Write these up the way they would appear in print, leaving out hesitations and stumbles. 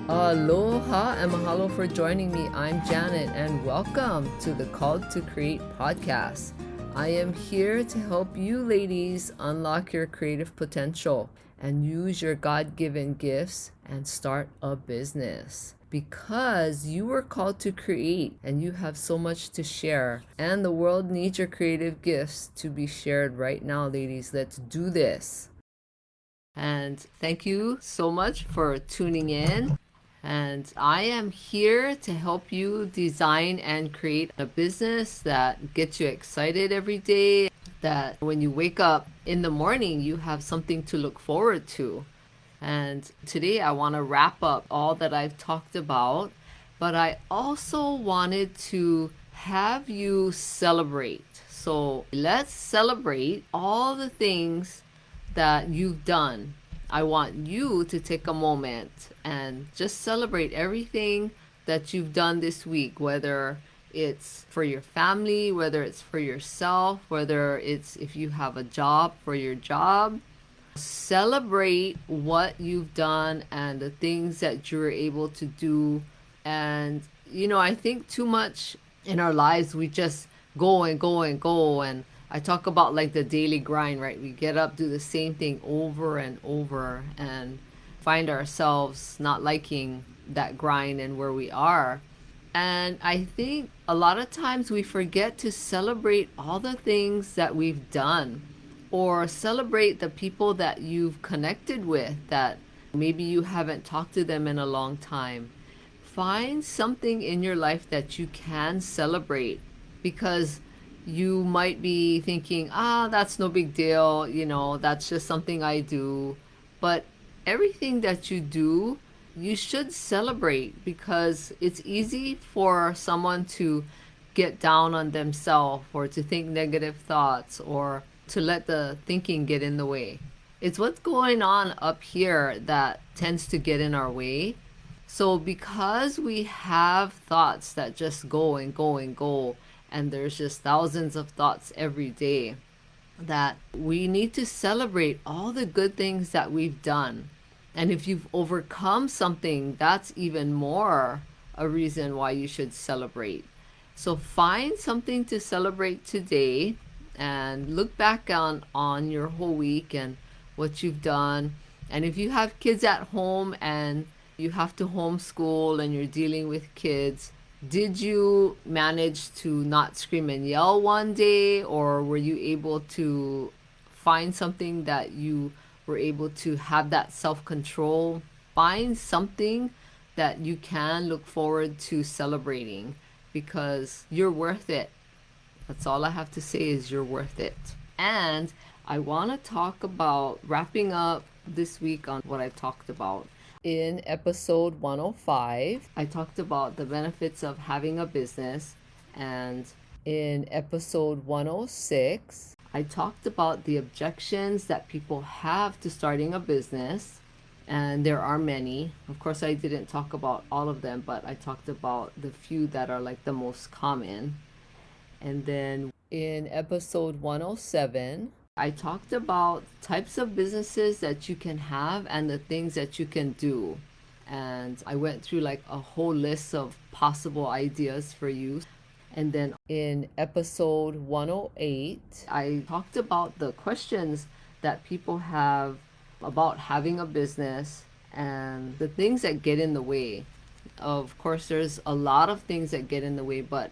Aloha and mahalo for joining me. I'm Janet and welcome to the Called to Create podcast. I am here to help you ladies unlock your creative potential and use your God-given gifts and start a business. Because you were called to create and you have so much to share, and the world needs your creative gifts to be shared right now, ladies. Let's do this. And thank you so much for tuning in. And I am here to help you design and create a business that gets you excited every day, that when you wake up in the morning, you have something to look forward to. And today I want to wrap up all that I've talked about, but I also wanted to have you celebrate. So let's celebrate all the things that you've done. I want you to take a moment and just celebrate everything that you've done this week, whether it's for your family, whether it's for yourself, whether it's if you have a job, for your job. Celebrate what you've done and the things that you were able to do. And, I think too much in our lives, we just go and go and go. And I talk about like the daily grind, right? We get up, do the same thing over and over and find ourselves not liking that grind and where we are. And I think a lot of times we forget to celebrate all the things that we've done, or celebrate the people that you've connected with that maybe you haven't talked to them in a long time. Find something in your life that you can celebrate, because you might be thinking, that's no big deal, that's just something I do. But everything that you do, you should celebrate, because it's easy for someone to get down on themselves or to think negative thoughts or to let the thinking get in the way. It's what's going on up here that tends to get in our way. So because we have thoughts that just go and go and go, and there's just thousands of thoughts every day, that we need to celebrate all the good things that we've done. And if you've overcome something, that's even more a reason why you should celebrate. So find something to celebrate today and look back on your whole week and what you've done. And if you have kids at home and you have to homeschool and you're dealing with kids, did you manage to not scream and yell one day, or were you able to find something that you were able to have that self-control? Find something that you can look forward to celebrating, because you're worth it. That's all I have to say is you're worth it. And I want to talk about wrapping up this week on what I've talked about. In episode 105, I talked about the benefits of having a business. And in episode 106, I talked about the objections that people have to starting a business. And there are many. Of course, I didn't talk about all of them, but I talked about the few that are like the most common. And then in episode 107, I talked about types of businesses that you can have and the things that you can do. And I went through like a whole list of possible ideas for you. And then in episode 108, I talked about the questions that people have about having a business and the things that get in the way. Of course, there's a lot of things that get in the way, but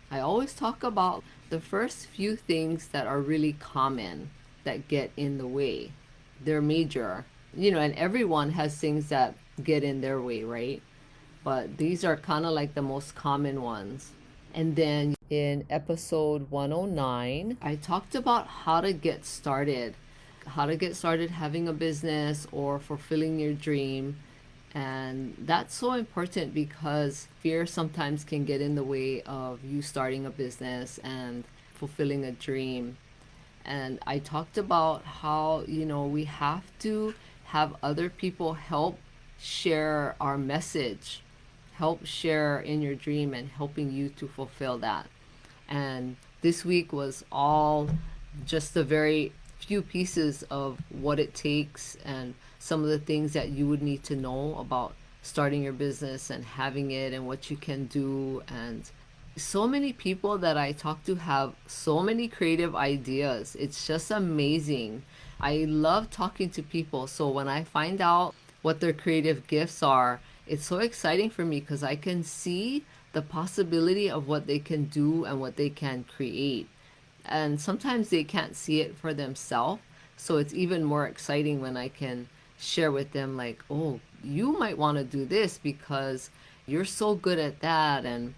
I always talk about the first few things that are really common that get in the way. They're major, and everyone has things that get in their way, right? But these are kind of like the most common ones. And then in episode 109, I talked about how to get started having a business or fulfilling your dream. And that's so important, because fear sometimes can get in the way of you starting a business and fulfilling a dream. And I talked about how, we have to have other people help share our message, help share in your dream and helping you to fulfill that. And this week was all just a very few pieces of what it takes and some of the things that you would need to know about starting your business and having it and what you can do. And so many people that I talk to have so many creative ideas. It's just amazing. I love talking to people. So when I find out what their creative gifts are, it's so exciting for me because I can see the possibility of what they can do and what they can create. And sometimes they can't see it for themselves. So it's even more exciting when I can share with them, like, oh, you might want to do this because you're so good at that. And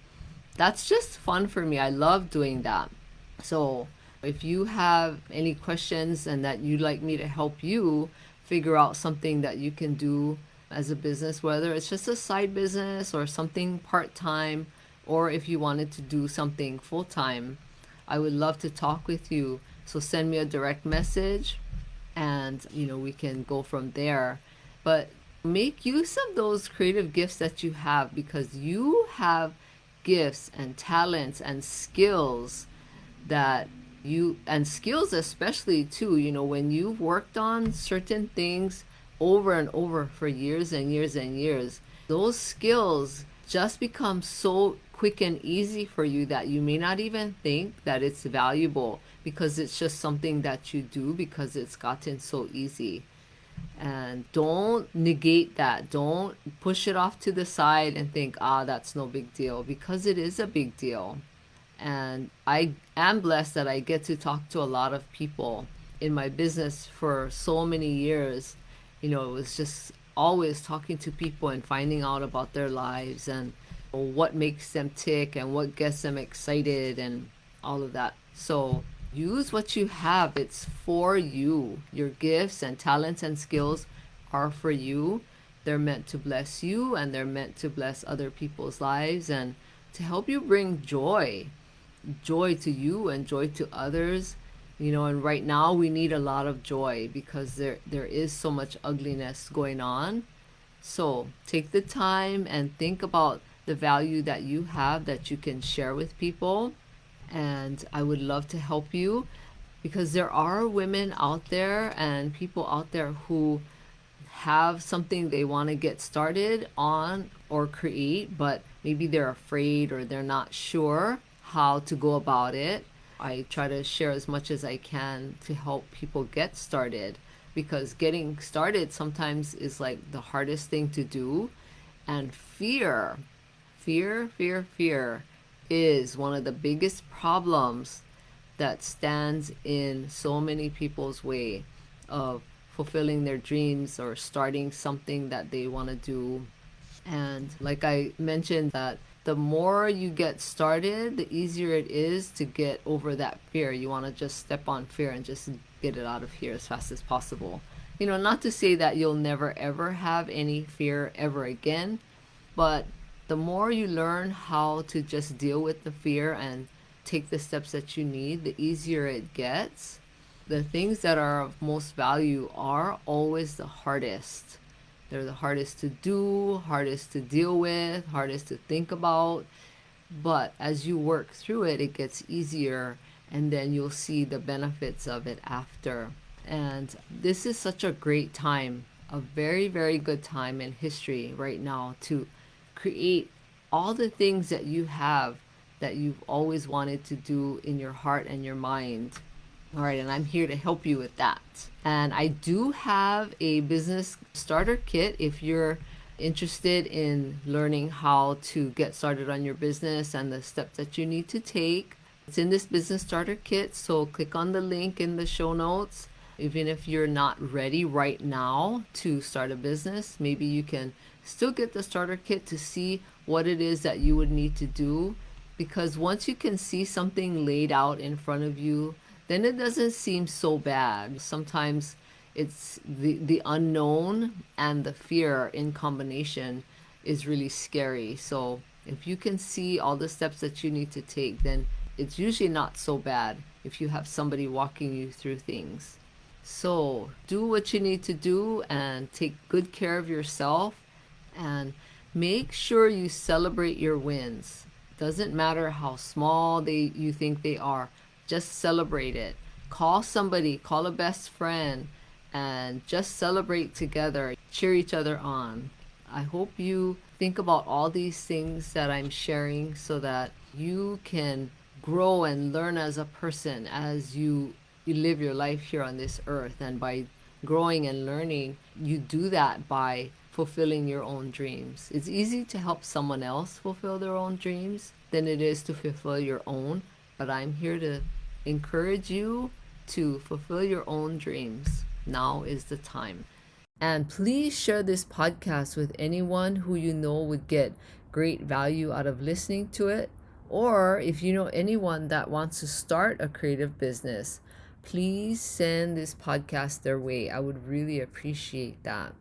that's just fun for me. I love doing that. So if you have any questions and that you'd like me to help you figure out something that you can do as a business, whether it's just a side business or something part-time, or if you wanted to do something full-time, I would love to talk with you. So send me a direct message and we can go from there. But make use of those creative gifts that you have, because you have gifts and talents and skills and skills especially too, when you've worked on certain things over and over for years and years and years, those skills just become so quick and easy for you that you may not even think that it's valuable, because it's just something that you do because it's gotten so easy. And don't negate that. Don't push it off to the side and think, that's no big deal, because it is a big deal. And I am blessed that I get to talk to a lot of people in my business for so many years. It was just always talking to people and finding out about their lives and what makes them tick and what gets them excited and all of that. So use what you have. It's for you. Your gifts and talents and skills are for you. They're meant to bless you, and they're meant to bless other people's lives and to help you bring joy to you and joy to others. And right now we need a lot of joy because there is so much ugliness going on. So take the time and think about the value that you have that you can share with people. And I would love to help you, because there are women out there and people out there who have something they want to get started on or create, but maybe they're afraid or they're not sure how to go about it. I try to share as much as I can to help people get started, because getting started sometimes is like the hardest thing to do. And fear is one of the biggest problems that stands in so many people's way of fulfilling their dreams or starting something that they want to do. And like I mentioned, that the more you get started, the easier it is to get over that fear. You want to just step on fear and just get it out of here as fast as possible. Not to say that you'll never ever have any fear ever again, but the more you learn how to just deal with the fear and take the steps that you need, the easier it gets. The things that are of most value are always the hardest. They're the hardest to do, hardest to deal with, hardest to think about. But as you work through it, it gets easier, and then you'll see the benefits of it after. And this is such a great time, a very, very good time in history right now to create all the things that you have that you've always wanted to do in your heart and your mind. All right, and I'm here to help you with that. And I do have a business starter kit if you're interested in learning how to get started on your business and the steps that you need to take. It's in this business starter kit, so click on the link in the show notes. Even if you're not ready right now to start a business, maybe you can still get the starter kit to see what it is that you would need to do. Because once you can see something laid out in front of you, then it doesn't seem so bad. Sometimes it's the unknown and the fear in combination is really scary. So if you can see all the steps that you need to take, then it's usually not so bad if you have somebody walking you through things. So do what you need to do and take good care of yourself, and make sure you celebrate your wins. Doesn't matter how small you think they are. Just celebrate it. Call somebody, call a best friend, and just celebrate together. Cheer each other on. I hope you think about all these things that I'm sharing so that you can grow and learn as a person as you live your life here on this earth. And by growing and learning, you do that by fulfilling your own dreams. It's easy to help someone else fulfill their own dreams than it is to fulfill your own, but I'm here to encourage you to fulfill your own dreams. Now is the time. And please share this podcast with anyone who you know would get great value out of listening to it. Or if you know anyone that wants to start a creative business, please send this podcast their way. I would really appreciate that.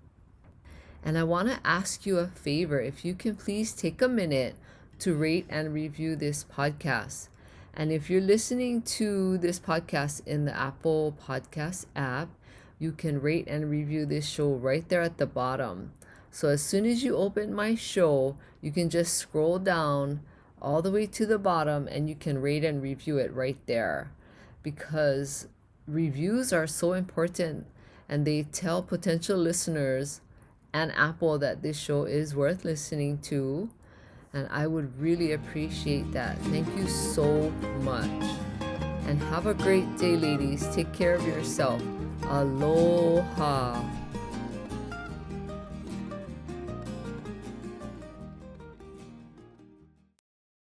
And I want to ask you a favor. If you can please take a minute to rate and review this podcast. And if you're listening to this podcast in the Apple Podcast app, you can rate and review this show right there at the bottom. So as soon as you open my show, you can just scroll down all the way to the bottom and you can rate and review it right there, because reviews are so important and they tell potential listeners and Apple that this show is worth listening to. And I would really appreciate that. Thank you so much. And have a great day, ladies. Take care of yourself. Aloha.